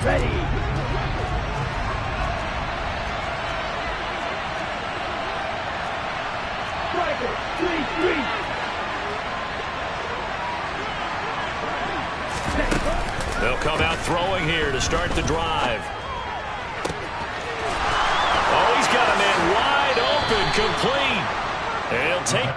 Ready. Striker, 3-3. They'll come out throwing here to start the drive. Oh, he's got a man wide open, complete. And he'll take...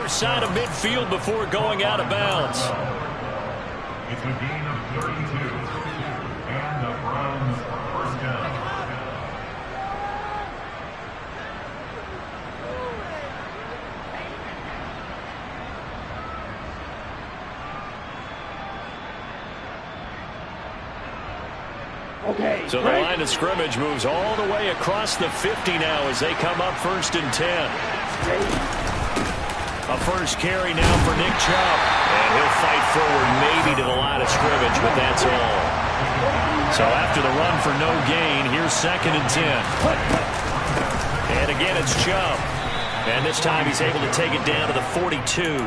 Side of midfield before going out of bounds. It's a gain of 32, and the Browns first down. Okay. So the line of scrimmage moves all the way across the 50 now as they come up 1st and 10. A first carry now for Nick Chubb. And he'll fight forward maybe to the line of scrimmage, but that's all. So after the run for no gain, here's 2nd and 10. And again, it's Chubb. And this time he's able to take it down to the 42.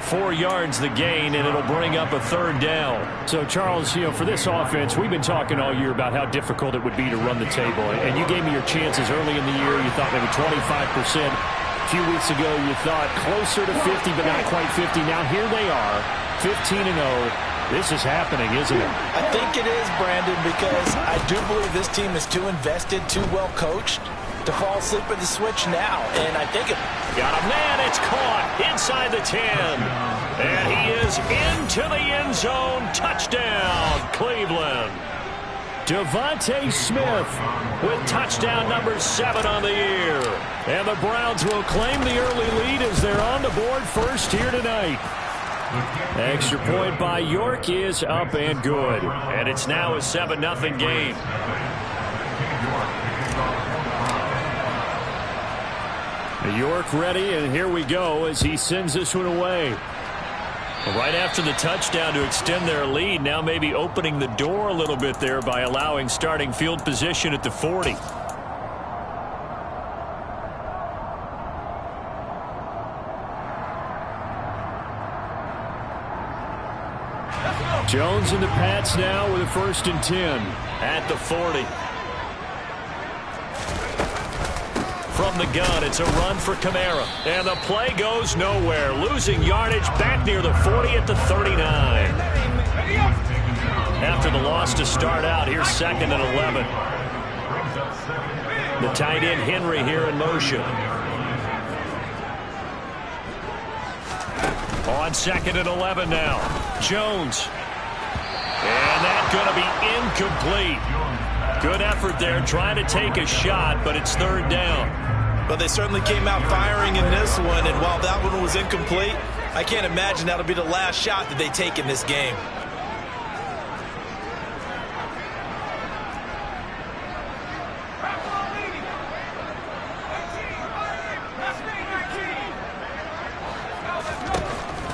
4 yards the gain, and it'll bring up a 3rd down. So, Charles, for this offense, we've been talking all year about how difficult it would be to run the table. And you gave me your chances early in the year. You thought maybe 25%. A few weeks ago, you thought closer to 50, but not quite 50. Now here they are, 15-0. This is happening, isn't it? I think it is, Brandon, because I do believe this team is too invested, too well coached to fall asleep at the switch now. And I think it... Got a man, it's caught inside the 10. And he is into the end zone. Touchdown, Cleveland. Devontae Smith with touchdown number 7 on the year. And the Browns will claim the early lead as they're on the board first here tonight. Extra point by York is up and good. And it's now a 7-0 game. York ready, and here we go as he sends this one away. Right after the touchdown to extend their lead, now maybe opening the door a little bit there by allowing starting field position at the 40. Jones and the Pats now with a 1st and 10. At the 40. From the gun, it's a run for Kamara. And the play goes nowhere. Losing yardage back near the 40 at the 39. After the loss to start out, here's 2nd and 11. The tight end Henry here in motion. On 2nd and 11 now. Jones. And that's going to be incomplete. Good effort there trying to take a shot, but it's 3rd down. But they certainly came out firing in this one, and while that one was incomplete, I can't imagine that'll be the last shot that they take in this game.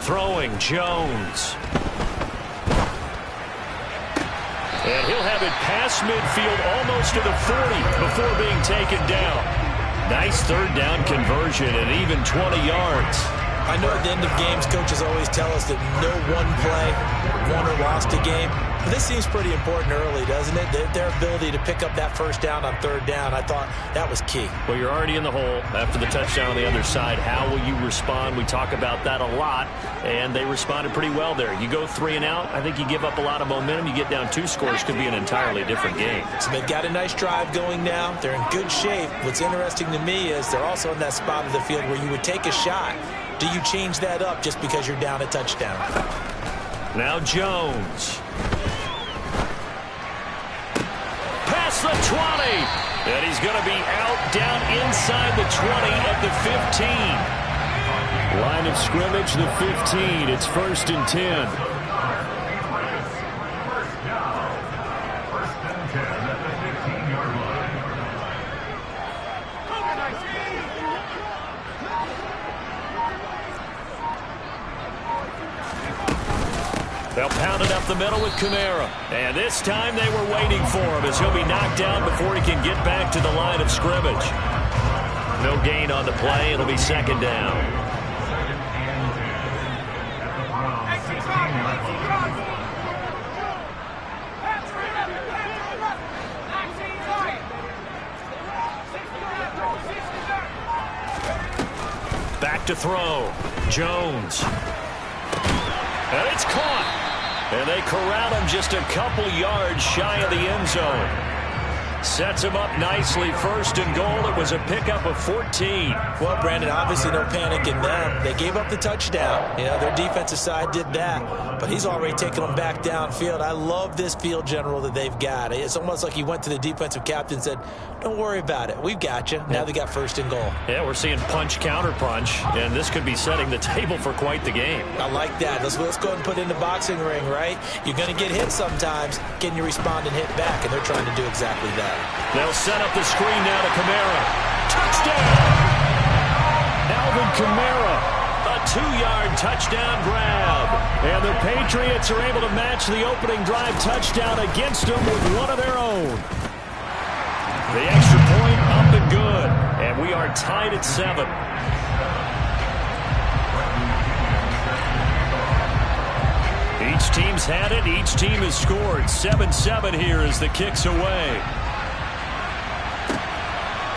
Throwing Jones. And he'll have it past midfield almost to the 40 before being taken down. Nice 3rd down conversion and even 20 yards. I know at the end of games, coaches always tell us that no one play won or lost a game. But this seems pretty important early, doesn't it? Their ability to pick up that 1st down on 3rd down, I thought that was key. Well, you're already in the hole after the touchdown on the other side. How will you respond? We talk about that a lot, and they responded pretty well there. You go 3 and out, I think you give up a lot of momentum. You get down 2 scores, could be an entirely different game. So they've got a nice drive going now. They're in good shape. What's interesting to me is they're also in that spot of the field where you would take a shot. Do you change that up just because you're down a touchdown? Now Jones. Past the 20. And he's going to be out down inside the 20 at the 15. Line of scrimmage, the 15. It's 1st and 10. They'll pound it up the middle with Kamara. And this time they were waiting for him as he'll be knocked down before he can get back to the line of scrimmage. No gain on the play. It'll be 2nd down. Back to throw. Jones. And it's caught. And they corral him just a couple yards shy of the end zone. Sets him up nicely. 1st and goal. It was a pickup of 14. Well, Brandon, obviously no panic in them. They gave up the touchdown. You know, their defensive side did that. But he's already taken them back downfield. I love this field general that they've got. It's almost like he went to the defensive captain and said, don't worry about it. We've got you. Now they got 1st and goal. Yeah, we're seeing punch, counter punch. And this could be setting the table for quite the game. I like that. Let's go ahead and put it in the boxing ring, right? You're going to get hit sometimes. Can you respond and hit back? And they're trying to do exactly that. They'll set up the screen now to Kamara. Touchdown! Alvin Kamara. A 2-yard touchdown grab. And the Patriots are able to match the opening drive touchdown against them with one of their own. The extra point up and good. And we are tied at 7. Each team's had it. Each team has scored. 7-7 here as the kick's away.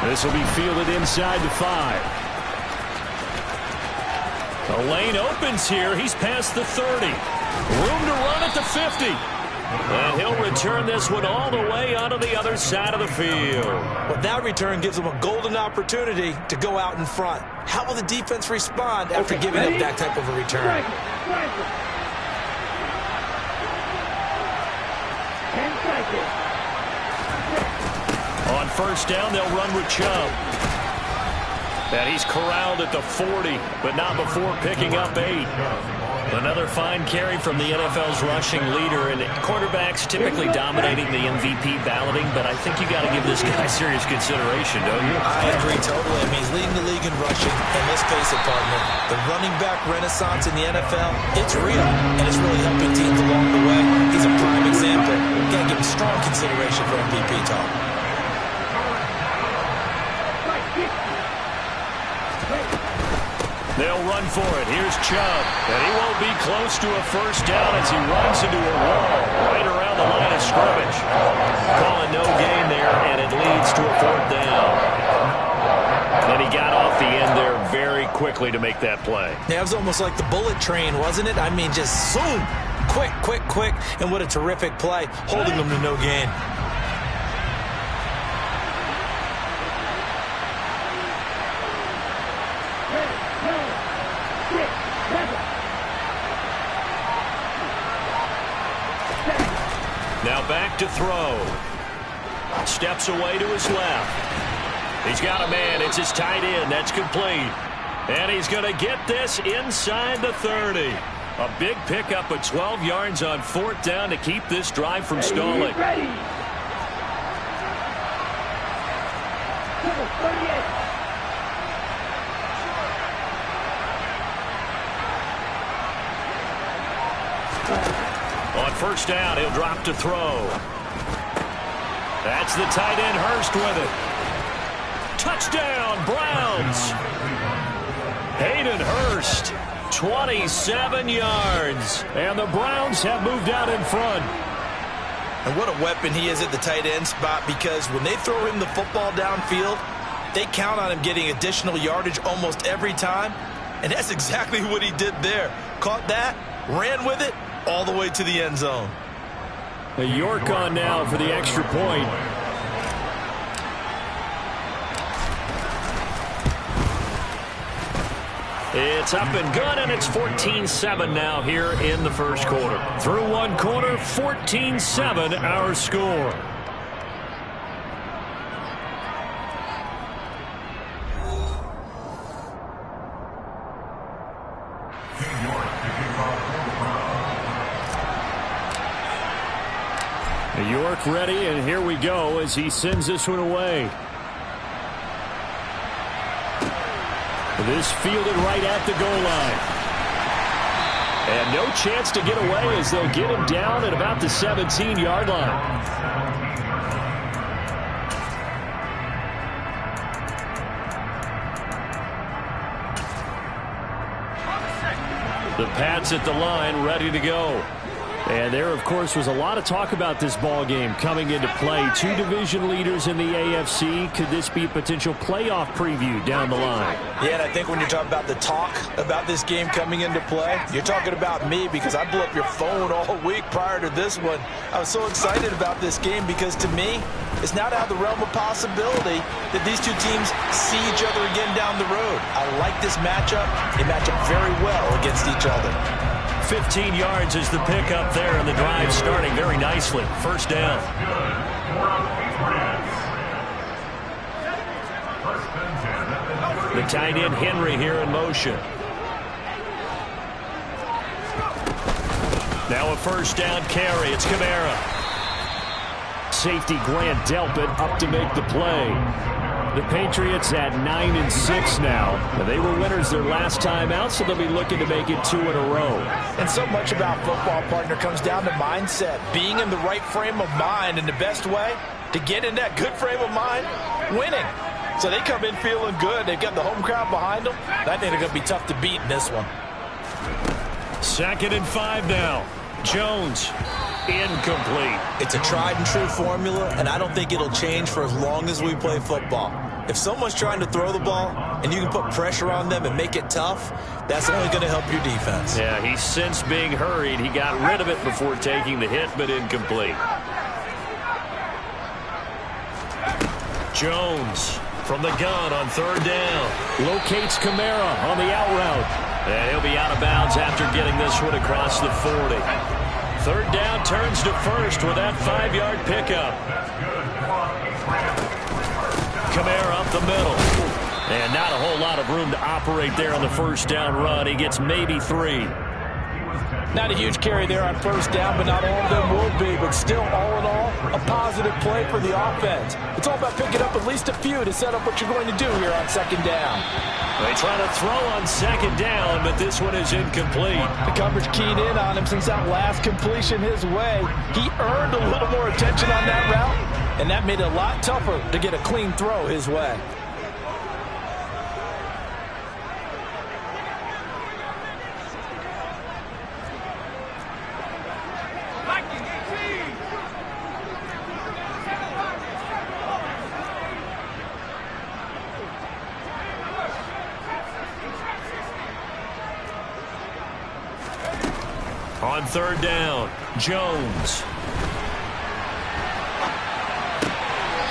This will be fielded inside the 5. The lane opens here. He's past the 30. Room to run at the 50. And he'll return this one all the way onto the other side of the field. Well, that return gives them a golden opportunity to go out in front. How will the defense respond after giving up that type of a return? 10 seconds. On 1st down, they'll run with Chubb. And he's corralled at the 40, but not before picking up 8. Another fine carry from the NFL's rushing leader, and quarterbacks typically dominating the MVP balloting, but I think you got to give this guy serious consideration, don't you? I agree totally. I mean, he's leading the league in rushing, and let's face it, partner, the running back renaissance in the NFL, it's real, and it's really helping teams along the way. He's a prime example. Got to give him strong consideration for MVP talk. They'll run for it. Here's Chubb. And he won't be close to a first down as he runs into a wall right around the line of scrimmage. Calling no gain there, and it leads to a 4th down. And he got off the end there very quickly to make that play. Yeah, it was almost like the bullet train, wasn't it? I mean, just zoom. Quick, quick, quick. And what a terrific play, holding them to no gain. Now back to throw. Steps away to his left. He's got a man. It's his tight end. That's complete. And he's going to get this inside the 30. A big pickup of 12 yards on 4th down to keep this drive from stalling. On 1st down, he'll drop to throw. That's the tight end, Hurst, with it. Touchdown, Browns. Hayden Hurst, 27 yards. And the Browns have moved out in front. And what a weapon he is at the tight end spot, because when they throw him the football downfield, they count on him getting additional yardage almost every time. And that's exactly what he did there. Caught that, ran with it, all the way to the end zone. A York on now for the extra point. It's up and good, and it's 14-7 now here in the first quarter. Through one quarter, 14-7 our score. York ready, and here we go as he sends this one away. This fielded right at the goal line. And no chance to get away as they'll get him down at about the 17-yard line. The Pats at the line, ready to go. And there, of course, was a lot of talk about this ball game coming into play. 2 division leaders in the AFC. Could this be a potential playoff preview down the line? Yeah, and I think when you're talking about the talk about this game coming into play, you're talking about me, because I blew up your phone all week prior to this one. I was so excited about this game because, to me, it's not out of the realm of possibility that these two teams see each other again down the road. I like this matchup. They match up very well against each other. 15 yards is the pickup there, and the drive starting very nicely. First down. The tight end Henry here in motion. Now a first down carry. It's Kamara. Safety Grant Delpit up to make the play. The Patriots at 9-6 now. They were winners their last time out, so they'll be looking to make it 2 in a row. And so much about football, partner, comes down to mindset. Being in the right frame of mind, and the best way to get in that good frame of mind, winning. So they come in feeling good. They've got the home crowd behind them. I think they're going to be tough to beat in this one. 2nd and 5 now. Jones. Incomplete. It's a tried and true formula, and I don't think it'll change for as long as we play football. If someone's trying to throw the ball and you can put pressure on them and make it tough, that's only going to help your defense. Yeah, he's since being hurried. He got rid of it before taking the hit, but incomplete. Jones from the gun on 3rd down. Locates Kamara on the out route. And he'll be out of bounds after getting this one across the 40. 3rd down, turns to first with that 5-yard pickup. Kamara up the middle. And not a whole lot of room to operate there on the first down run. He gets maybe 3. Not a huge carry there on 1st down, but not all of them will be. But still, all in all, a positive play for the offense. It's all about picking up at least a few to set up what you're going to do here on 2nd down. They try to throw on 2nd down, but this one is incomplete. The coverage keyed in on him since that last completion his way. He earned a little more attention on that route, and that made it a lot tougher to get a clean throw his way. On third down, Jones.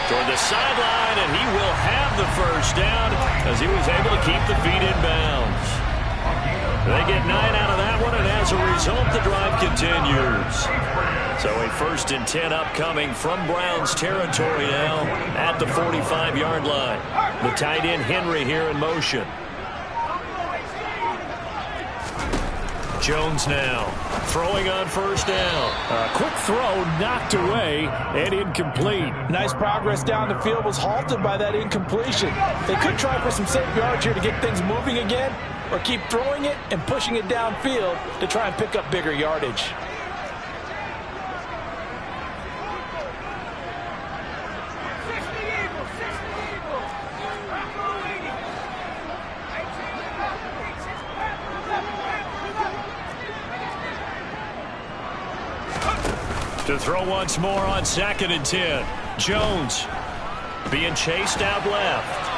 Toward the sideline, and he will have the first down as he was able to keep the feet in bounds. They get 9 out of that one, and as a result, the drive continues. So a 1st and 10 upcoming from Browns territory now at the 45-yard line. The tight end Henry here in motion. Jones now throwing on first down. A quick throw knocked away and incomplete. Nice progress down the field, was halted by that incompletion. They could try for some safe yards here to get things moving again, or keep throwing it and pushing it downfield to try and pick up bigger yardage. To throw once more on 2nd and 10. Jones being chased out left.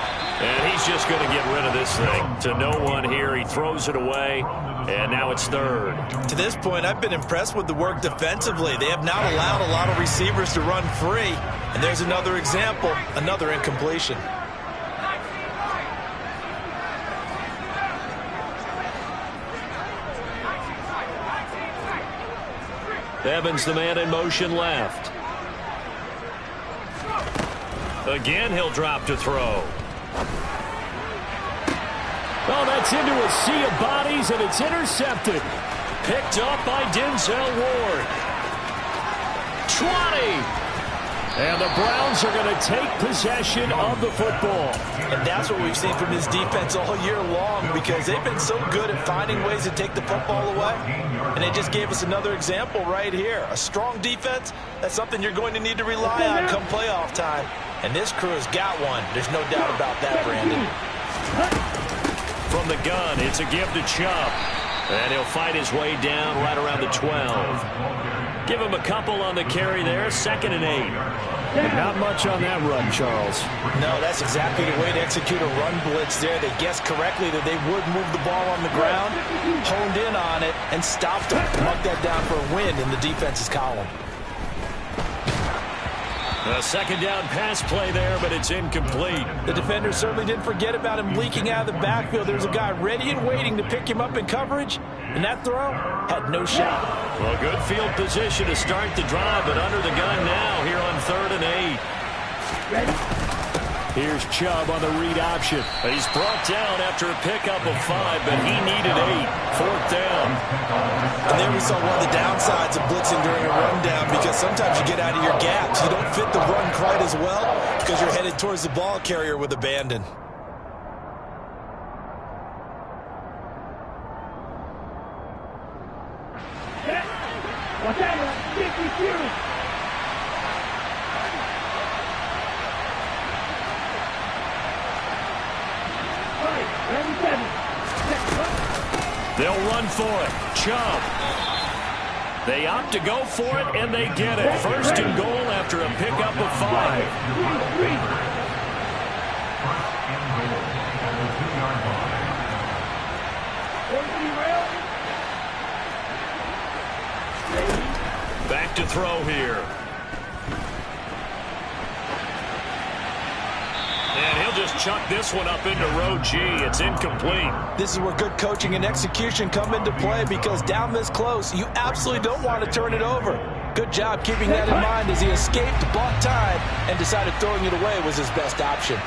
And he's just going to get rid of this thing. To no one here. He throws it away. And now it's 3rd. To this point, I've been impressed with the work defensively. They have not allowed a lot of receivers to run free. And there's another example, another incompletion. Evans, the man in motion left. Again, he'll drop to throw. Oh, that's into a sea of bodies, and it's intercepted. Picked up by Denzel Ward. 20. And the Browns are going to take possession of the football. And that's what we've seen from this defense all year long, because they've been so good at finding ways to take the football away. And they just gave us another example right here. A strong defense, that's something you're going to need to rely on come playoff time. And this crew has got one. There's no doubt about that, Brandon. From the gun, it's a give to Chubb. And he'll fight his way down right around the 12. Give him a couple on the carry there. 2nd and 8. Not much on that run, Charles. No, that's exactly the way to execute a run blitz there. They guessed correctly that they would move the ball on the ground, honed in on it, and stopped them. Marked that down for a win in the defense's column. A 2nd down pass play there, but it's incomplete. The defender certainly didn't forget about him leaking out of the backfield. There's a guy ready and waiting to pick him up in coverage, and that throw had no shot. Well, good field position to start the drive, but under the gun now here on 3rd and 8. Here's Chubb on the read option. He's brought down after a pickup of 5, but he needed 8. 4th down. And there we saw one of the downsides of blitzing during a rundown, because sometimes you get out of your gaps. You don't fit the run quite as well because you're headed towards the ball carrier with abandon. Watch out, 52. They'll run for it. Chubb. They opt to go for it, and they get it. 1st and goal after a pickup of 5. Back to throw here. And he'll just chuck this one up into row G. It's incomplete. This is where good coaching and execution come into play, because down this close, you absolutely don't want to turn it over. Good job keeping that in mind as he escaped, bought time, and decided throwing it away was his best option.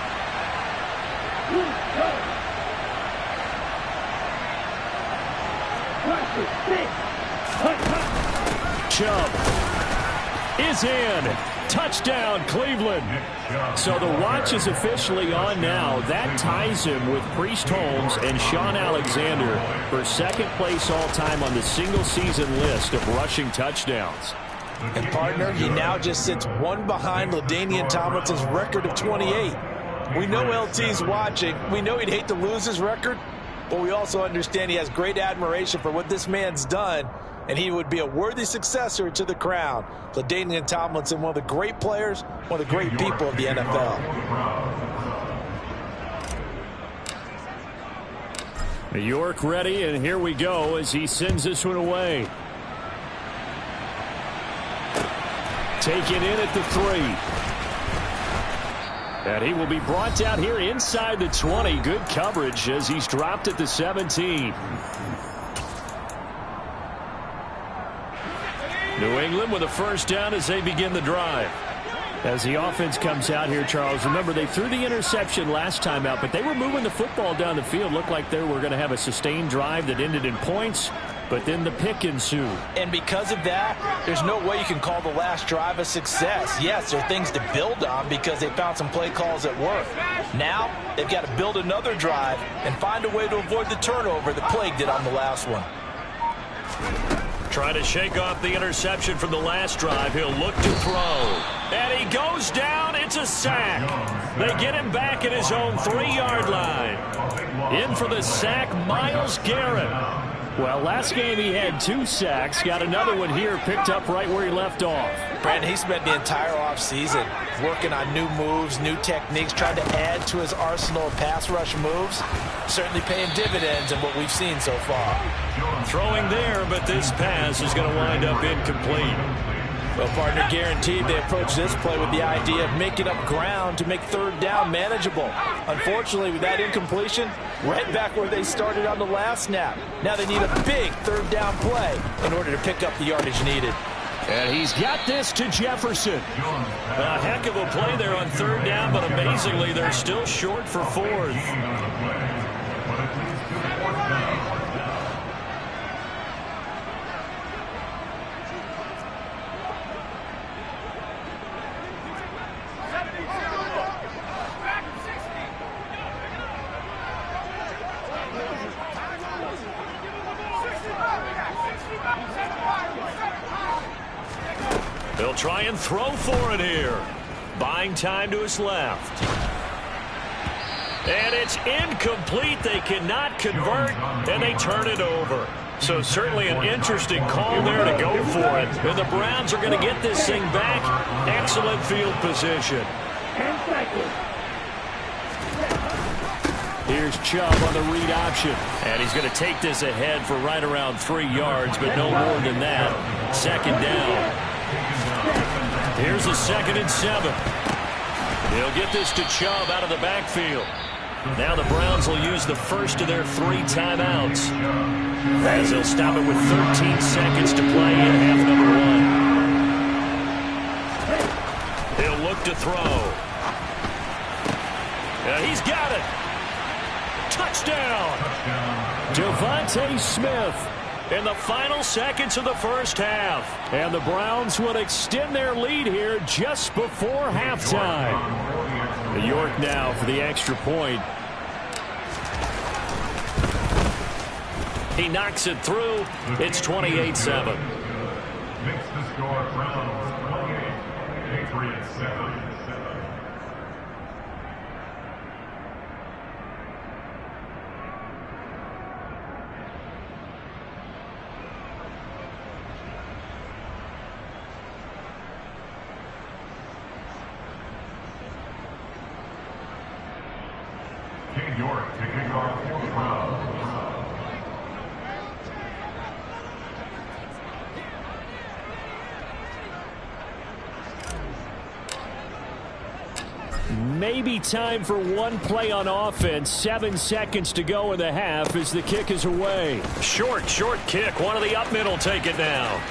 Chubb is in. Touchdown, Cleveland. So the watch is officially on now. That ties him with Priest Holmes and Sean Alexander for 2nd place all-time on the single-season list of rushing touchdowns. And, partner, he now just sits one behind LaDainian Tomlinson's record of 28. We know LT's watching. We know he'd hate to lose his record, but we also understand he has great admiration for what this man's done, and he would be a worthy successor to the crown. LaDainian Tomlinson, one of the great players, one of the great people of the NFL. New York ready, and here we go as he sends this one away. taken in at the 3. And he will be brought down here inside the 20. Good coverage as he's dropped at the 17. New England with a first down as they begin the drive. As the offense comes out here, Charles, remember they threw the interception last time out, but they were moving the football down the field. Looked like they were going to have a sustained drive that ended in points, but then the pick ensued. And because of that, there's no way you can call the last drive a success. Yes, there are things to build on because they found some play calls that work. Now, they've got to build another drive and find a way to avoid the turnover that plagued it on the last one. Trying to shake off the interception from the last drive. He'll look to throw. And he goes down. It's a sack. They get him back at his own 3-yard line. In for the sack, Myles Garrett. Well, last game he had 2 sacks. Got another one here, picked up right where he left off. Brandon, he spent the entire offseason working on new moves, new techniques, trying to add to his arsenal of pass rush moves. Certainly paying dividends in what we've seen so far. Throwing there, but this pass is going to wind up incomplete. Well, partner, guaranteed they approach this play with the idea of making up ground to make third down manageable. Unfortunately, with that incompletion, right back where they started on the last snap. Now they need a big third down play in order to pick up the yardage needed. And he's got this to Jefferson. A heck of a play there on third down, but amazingly, they're still short for 4th. They'll try and throw for it here. Buying time to his left. And it's incomplete. They cannot convert, and they turn it over. So certainly an interesting call there to go for it. And the Browns are going to get this thing back. Excellent field position. 10 seconds. Here's Chubb on the read option. And he's going to take this ahead for right around 3 yards, but no more than that. Second down. Here's a 2nd and 7. He'll get this to Chubb out of the backfield. Now the Browns will use the first of their 3 timeouts, as they'll stop it with 13 seconds to play in half number 1. He'll look to throw. He's got it. Touchdown. Devontae Smith. In the final seconds of the first half. And the Browns will extend their lead here just before halftime. York now for the extra point. He knocks it through. It's 28-7. Makes the score Browns 28, Patriots 7. York to kick off the Browns. Maybe time for one play on offense. 7 seconds to go in the half as the kick is away. Short kick. One of the up middle take it now.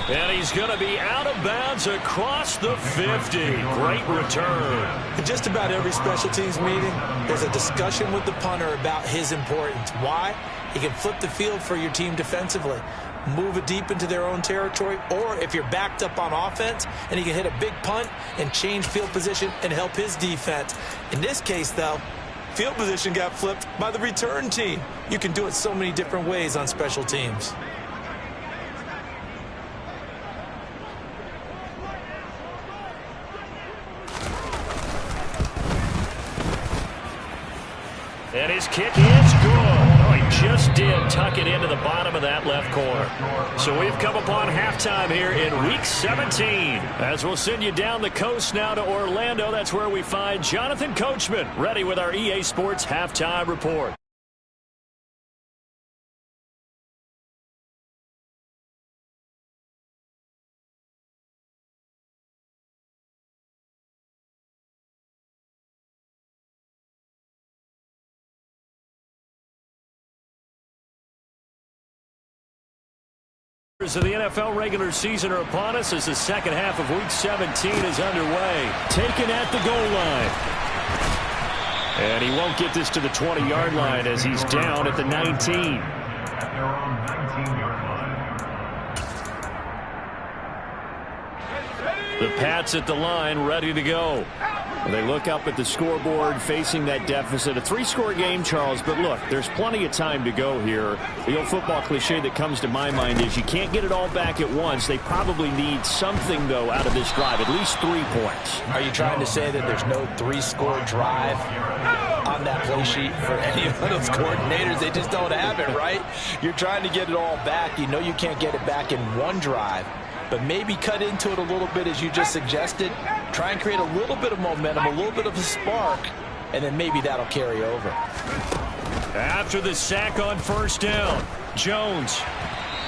And he's going to be out of bounds across the 50. Great return. In just about every special teams meeting, there's a discussion with the punter about his importance. Why? He can flip the field for your team defensively, move it deep into their own territory, or if you're backed up on offense, and he can hit a big punt and change field position and help his defense. In this case, though, field position got flipped by the return team. You can do it so many different ways on special teams. And his kick is good. Oh, he just did tuck it into the bottom of that left corner. So we've come upon halftime here in Week 17. As we'll send you down the coast now to Orlando, that's where we find Jonathan Coachman ready with our EA Sports Halftime Report. of the NFL regular season are upon us as the second half of Week 17 is underway. Taken at the goal line. And he won't get this to the 20-yard line as he's down at the 19. At their own 19-yard line. The Pats at the line, ready to go. They look up at the scoreboard, facing that deficit. A 3-score game, Charles, but look, there's plenty of time to go here. The old football cliche that comes to my mind is you can't get it all back at once. They probably need something, though, out of this drive, at least 3 points. Are you trying to say that there's no 3-score drive on that play sheet for any of those coordinators? They just don't have it, right? You're trying to get it all back. You know you can't get it back in one drive. But maybe cut into it a little bit as you just suggested. Try and create a little bit of momentum, a little bit of a spark, and then maybe that'll carry over. After the sack on first down, Jones.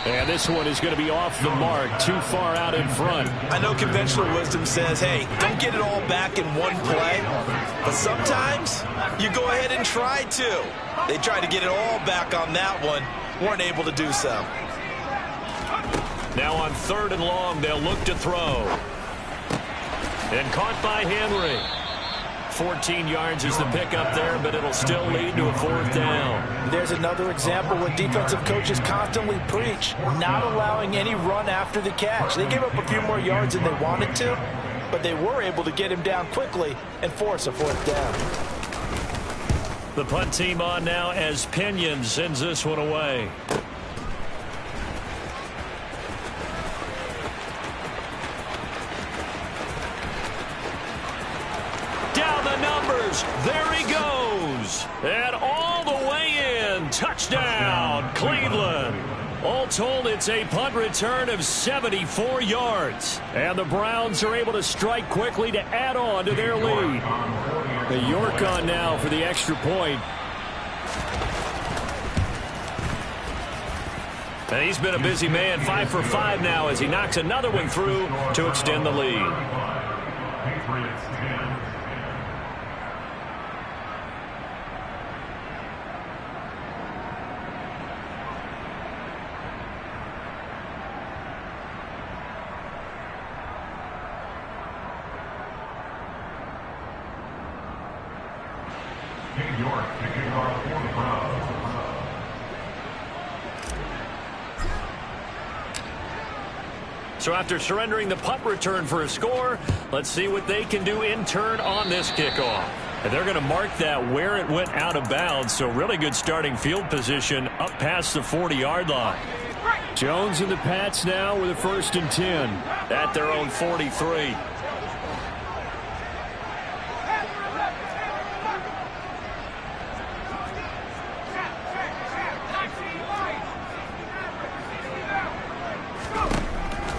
And this one is going to be off the mark, too far out in front. I know conventional wisdom says, hey, don't get it all back in one play. But sometimes you go ahead and try to. They tried to get it all back on that one. Weren't able to do so. Now on 3rd and long, they'll look to throw. And caught by Henry. 14 yards is the pickup there, but it'll still lead to a 4th down. There's another example what defensive coaches constantly preach, not allowing any run after the catch. They gave up a few more yards than they wanted to, but they were able to get him down quickly and force a 4th down. The punt team on now as Pinion sends this one away. There he goes. And all the way in. Touchdown, Cleveland. All told, it's a punt return of 74 yards. And the Browns are able to strike quickly to add on to their lead. The York on now for the extra point. And he's been a busy man, 5 for 5 now as he knocks another one through to extend the lead. Patriots 10. New York kicking off for the Browns. So after surrendering the punt return for a score, let's see what they can do in turn on this kickoff. And they're going to mark that where it went out of bounds, so really good starting field position up past the 40-yard line. Jones and the Pats now with a 1st and 10 at their own 43.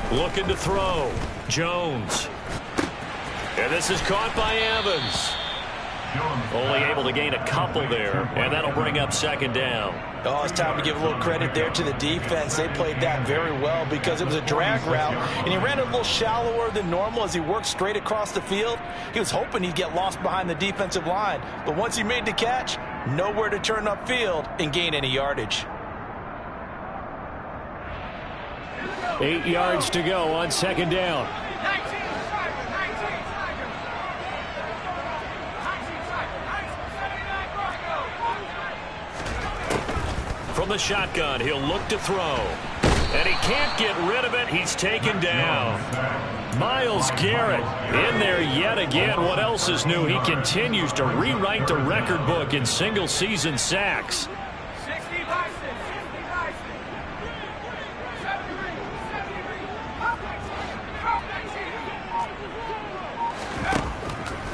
Looking to throw. Jones. And this is caught by Evans. Only able to gain a couple there, and that'll bring up 2nd down. Oh, it's time to give a little credit there to the defense. They played that very well because it was a drag route, and he ran a little shallower than normal as he worked straight across the field. He was hoping he'd get lost behind the defensive line, but once he made the catch, nowhere to turn upfield and gain any yardage. 8 yards to go on 2nd down. From the shotgun, he'll look to throw. And he can't get rid of it. He's taken down. Myles Garrett in there yet again. What else is new? He continues to rewrite the record book in single-season sacks.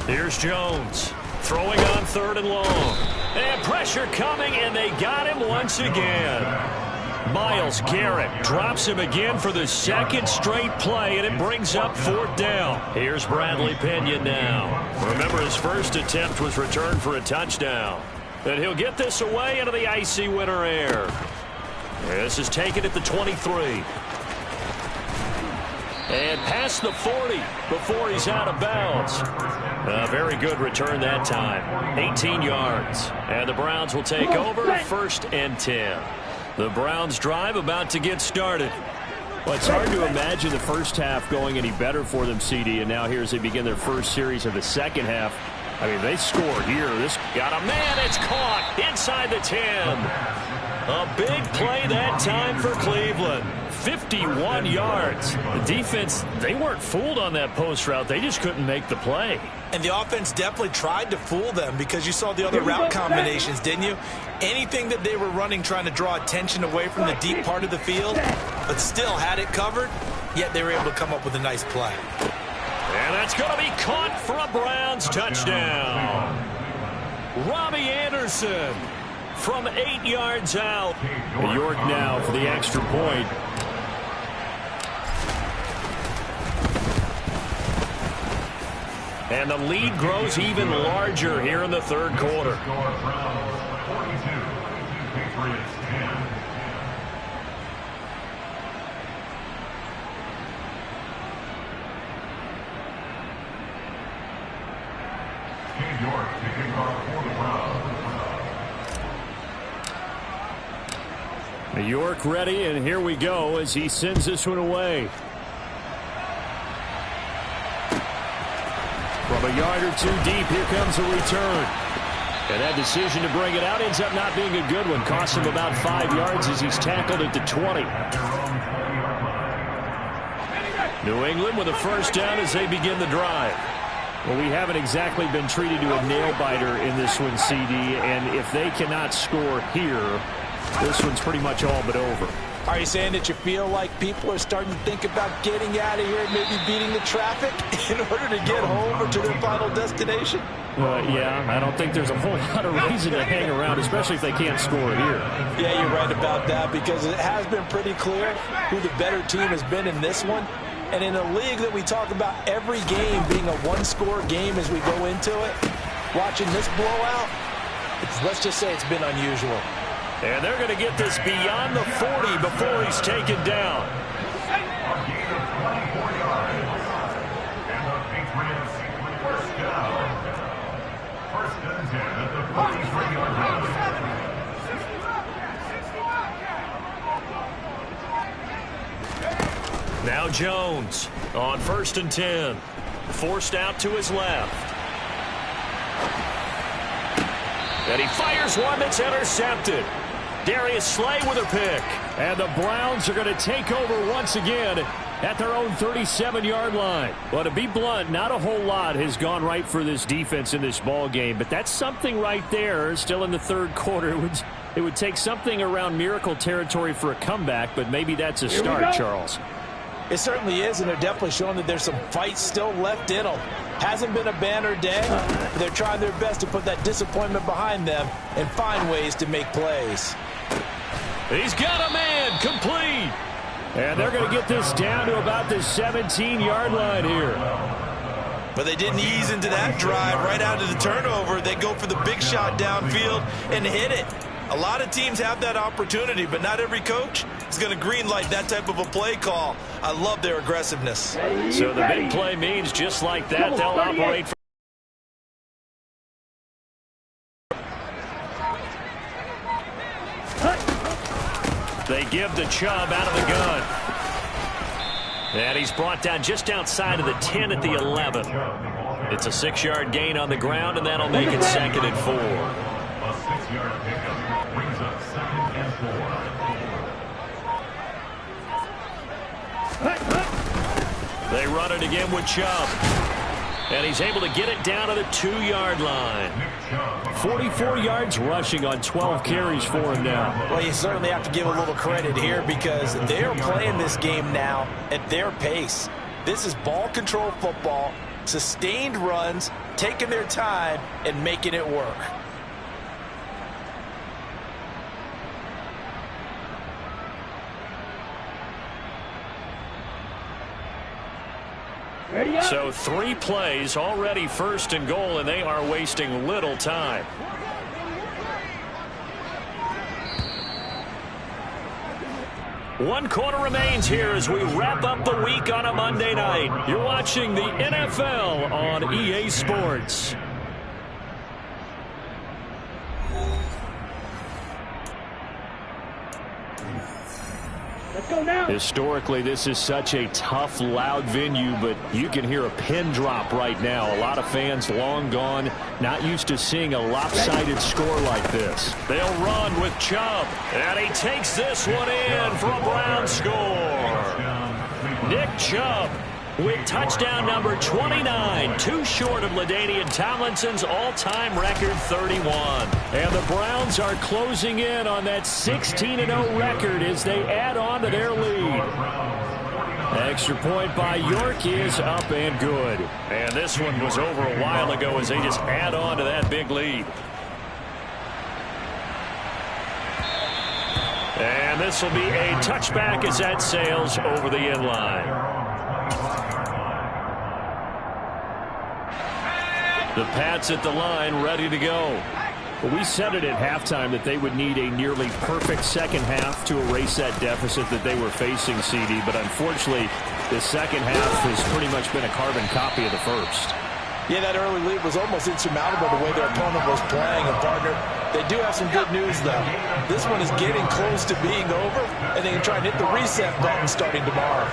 Here's Jones throwing on 3rd and long. And pressure coming, and they got him once again. Myles Garrett drops him again for the 2nd straight play, and it brings up 4th down. Here's Bradley Pinion now. Remember, his first attempt was returned for a touchdown. And he'll get this away into the icy winter air. This is taken at the 23. And past the 40 before he's out of bounds. A very good return that time. 18 yards. And the Browns will take over 1st and 10. The Browns drive about to get started. Well, it's hard to imagine the first half going any better for them, CD, and now here as they begin their first series of the second half. I mean, they score here. This got a man. It's caught inside the 10. A big play that time for Cleveland. 51 yards. The defense, they weren't fooled on that post route. They just couldn't make the play. And the offense definitely tried to fool them because you saw the other route combinations, didn't you? Anything that they were running trying to draw attention away from the deep part of the field, but still had it covered, yet they were able to come up with a nice play. And that's going to be caught for a Browns touchdown. Robbie Anderson from 8 yards out. York now for the extra point. And the lead grows even larger here in the third quarter. York taking off for the Browns. York ready, and here we go as he sends this one away. From a yard or two deep, here comes a return. And that decision to bring it out ends up not being a good one. Cost him about 5 yards as he's tackled at the 20. New England with a first down as they begin the drive. Well, we haven't exactly been treated to a nail-biter in this one, CD, and if they cannot score here, this one's pretty much all but over. Are you saying that you feel like people are starting to think about getting out of here and maybe beating the traffic in order to get home or to their final destination? Yeah, I don't think there's a whole lot of reason to hang around, especially if they can't score here. Yeah, you're right about that because it has been pretty clear who the better team has been in this one. And in a league that we talk about every game being a one-score game as we go into it, watching this blowout, let's just say it's been unusual. And they're going to get this beyond the 40 before he's taken down. A gain of 24 yards. And the Patriots first down. First and 10 at the 43-yard line. Now Jones on first and 10. Forced out to his left. And he fires one that's intercepted. Darius Slay with a pick. And the Browns are going to take over once again at their own 37-yard line. Well, to be blunt, not a whole lot has gone right for this defense in this ball game, but that's something right there. Still in the third quarter. It would take something around miracle territory for a comeback, but maybe that's a start, Charles. It certainly is, and they're definitely showing that there's some fight still left in them. Hasn't been a banner day, but they're trying their best to put that disappointment behind them and find ways to make plays. He's got a man, complete. And they're going to get this down to about the 17-yard line here. But they didn't ease into that drive right out of the turnover. They go for the big shot downfield and hit it. A lot of teams have that opportunity, but not every coach is going to greenlight that type of a play call. I love their aggressiveness. So the big play means just like that, they'll operate. They give the Chubb out of the gun. And he's brought down just outside of the 10 at the 11. It's a 6-yard gain on the ground, and that'll make it 2nd and 4. A 6-yard pickup brings up 2nd and 4. They run it again with Chubb. And he's able to get it down to the 2-yard line. 44 yards rushing on 12 carries for him now. Well, you certainly have to give a little credit here because they're playing this game now at their pace. This is ball control football, sustained runs, taking their time, and making it work. So 3 plays already 1st and goal, and they are wasting little time. One quarter remains here as we wrap up the week on a Monday night. You're watching the NFL on EA Sports. go now. Historically, this is such a tough, loud venue, but you can hear a pin drop right now. A lot of fans long gone, not used to seeing a lopsided score like this. They'll run with Chubb, and he takes this one in for a Brown score. Nick Chubb with touchdown number 29, too short of LaDainian Tomlinson's all-time record 31. And the Browns are closing in on that 16-0 record as they add on to their lead. Extra point by York is up and good. And this one was over a while ago as they just add on to that big lead. And this will be a touchback as that sails over the end line. The Pats at the line, ready to go. Well, we said it at halftime that they would need a nearly perfect second half to erase that deficit that they were facing, CD. But unfortunately, the second half has pretty much been a carbon copy of the first. Yeah, that early lead was almost insurmountable the way their opponent was playing. And, partner, they do have some good news, though. This one is getting close to being over, and they can try and hit the reset button starting tomorrow.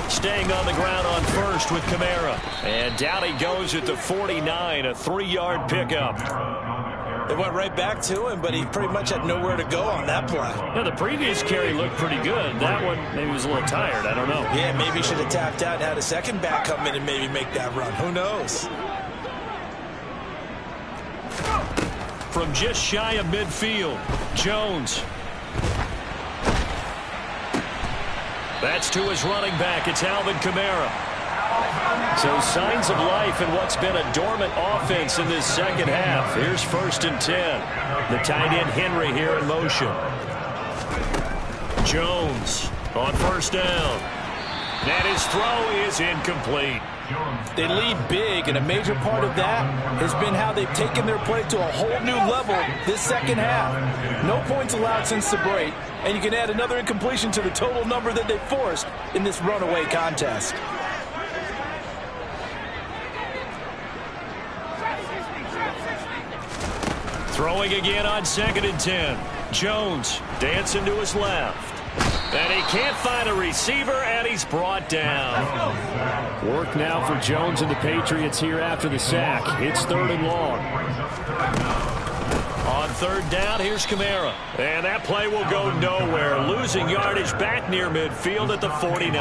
Staying on the ground on first with Kamara. And down he goes at the 49, a 3-yard pickup. They went right back to him, but he pretty much had nowhere to go on that play. Yeah, the previous carry looked pretty good. That one maybe was a little tired. I don't know. Yeah, maybe he should have tapped out and had a second back come in and maybe make that run. Who knows? From just shy of midfield, Jones. That's to his running back. It's Alvin Kamara. So signs of life in what's been a dormant offense in this second half. Here's 1st and 10. The tight end Henry here in motion. Jones on 1st down. And his throw is incomplete. They lead big, and a major part of that has been how they've taken their play to a whole new level this second half. No points allowed since the break, and you can add another incompletion to the total number that they forced in this runaway contest. Throwing again on 2nd and 10. Jones dancing to his left. And he can't find a receiver, and he's brought down. Work now for Jones and the Patriots here after the sack. It's 3rd and long. On 3rd down, here's Kamara. And that play will go nowhere. Losing yardage back near midfield at the 49.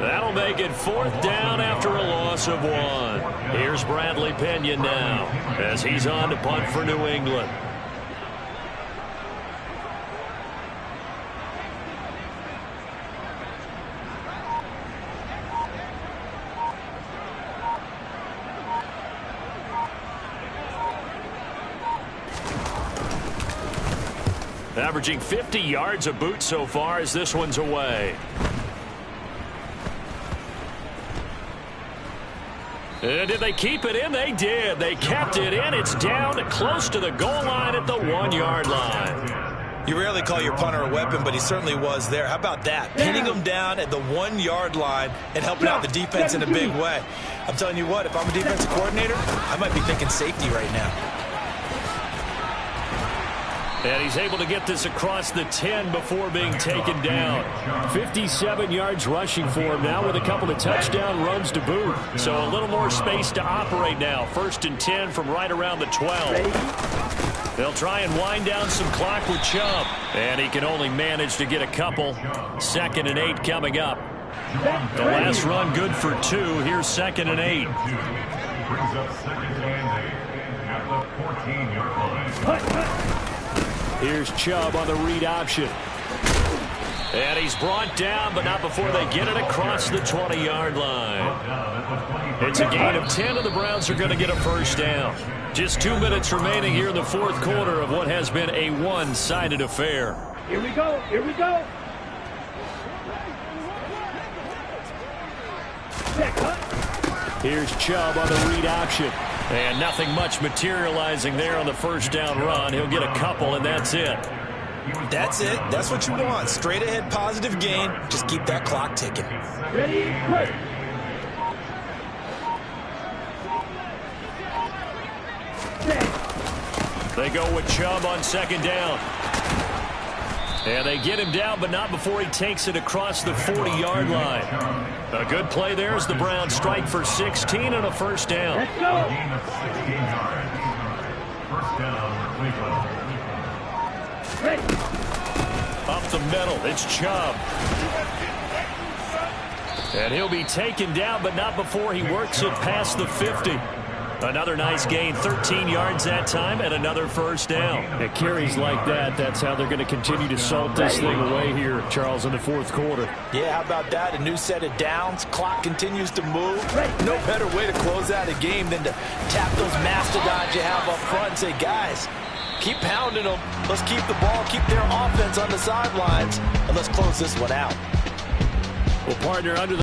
That'll make it 4th down after a loss of 1. Here's Bradley Pena now as he's on to punt for New England. Averaging 50 yards a boot so far as this one's away. And did they keep it in? They did. They kept it in. It's down close to the goal line at the 1-yard line. You rarely call your punter a weapon, but he certainly was there. How about that? Pinning him down at the 1-yard line and helping out the defense in a big way. I'm telling you what, if I'm a defensive coordinator, I might be thinking safety right now. And he's able to get this across the 10 before being taken down. 57 yards rushing for him now with a couple of touchdown runs to boot. So a little more space to operate now. 1st and 10 from right around the 12. They'll try and wind down some clock with Chubb. And he can only manage to get a couple. 2nd and 8 coming up. The last run good for 2. Here's 2nd and 8. Brings up 2nd and 8 at the 14-yard line. Here's Chubb on the read option. And he's brought down, but not before they get it across the 20-yard line. It's a gain of 10, and the Browns are going to get a 1st down. Just 2 minutes remaining here in the 4th quarter of what has been a one-sided affair. Here we go. Here we go. Here's Chubb on the read option. And nothing much materializing there on the 1st down run. He'll get a couple, and that's it. That's it. That's what you want. Straight ahead positive gain. Just keep that clock ticking. Ready, play. They go with Chubb on second down. And they get him down, but not before he takes it across the 40-yard line. A good play there as the Browns strike for 16 and a first down. Let's go. Gain of 16 yards. First down, Cleveland. Ready. Up the middle, it's Chubb. And he'll be taken down, but not before he works it past the 50. Another nice gain, 13 yards that time, and another first down. It carries like that. That's how they're going to continue to salt this thing away here, Charles, in the fourth quarter. Yeah, how about that? A new set of downs. Clock continues to move. No better way to close out a game than to tap those mastodons you have up front and say, guys, keep pounding them. Let's keep the ball, keep their offense on the sidelines, and let's close this one out. Well, partner, under the